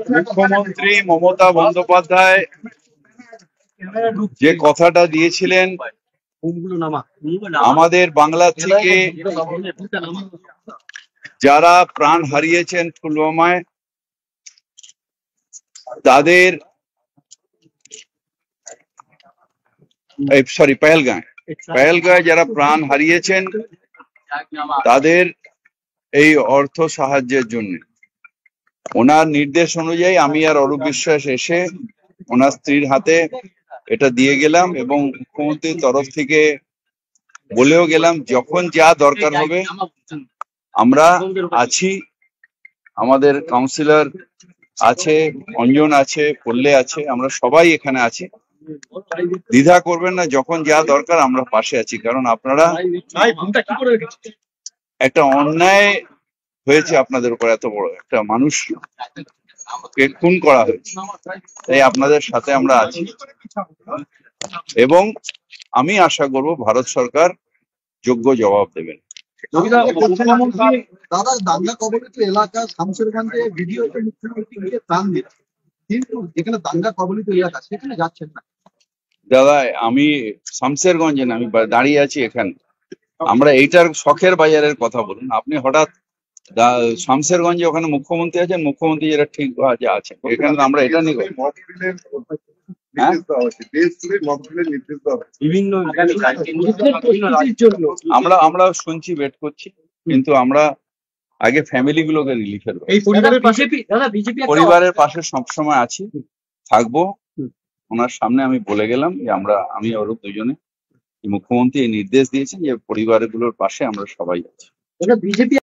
মুখ্যমন্ত্রী মমতা বন্দ্যোপাধ্যায় যে কথাটা দিয়েছিলেন আমাদের বাংলা থেকে যারা প্রাণ হারিয়েছেন পুলওয়ামায় তাদের পেহেলগাঁয়ে যারা প্রাণ হারিয়েছেন তাদের এই অর্থ সাহায্যের জন্য ওনার নির্দেশ অনুযায়ী আমি আর অরূপ বিশ্বাস এসে ওনার স্ত্রীর হাতে এটা দিয়ে গেলাম এবং মুখ্যমন্ত্রীর তরফ থেকে বলেও গেলাম যখন যা দরকার হবে আমরা আছি। আমাদের কাউন্সিলর আছে, অঞ্জন আছে, পল্লে আছে, আমরা সবাই এখানে আছি। দ্বিধা করবেন না, যখন যা দরকার আমরা পাশে আছি। কারণ আপনারা একটা অন্যায় হয়েছে আপনাদের উপর, এত বড় একটা মানুষকে খুন করা হয়েছে, তাই আপনাদের সাথে আমরা আছি এবং আমি আশা করব ভারত সরকার যোগ্য জবাব দেবেন। দাদা, দাঙ্গা কবলিত এলাকা শামশেরগঞ্জে ভিডিওতে মুখ্যমন্ত্রীকে ত্রাণ দিল, কিন্তু যেখানে দাঙ্গা কবলিত এলাকা সেখানে যাচ্ছেন না। দাদা, আমি শামশেরগঞ্জে না, আমি দাঁড়িয়ে আছি এখানে। আমরা এইটার শখের বাজারের কথা বলুন। আপনি হঠাৎ শামশেরগঞ্জে ওখানে মুখ্যমন্ত্রী আছেন, মুখ্যমন্ত্রী যেটা ঠিক আছে এখানে আমরা এটা নিয়ে আমরা শুনছি, ওয়েট করছি, কিন্তু আমরা আগে ফ্যামিলি গুলোকে রিলিফের পরিবারের পাশে সবসময় আছি, থাকবো। ওনার সামনে আমি বলে গেলাম যে আমি অরূপ দুজনে মুখ্যমন্ত্রী এই নির্দেশ দিয়েছেন যে পরিবারগুলোর পাশে আমরা সবাই আছি। বিজেপি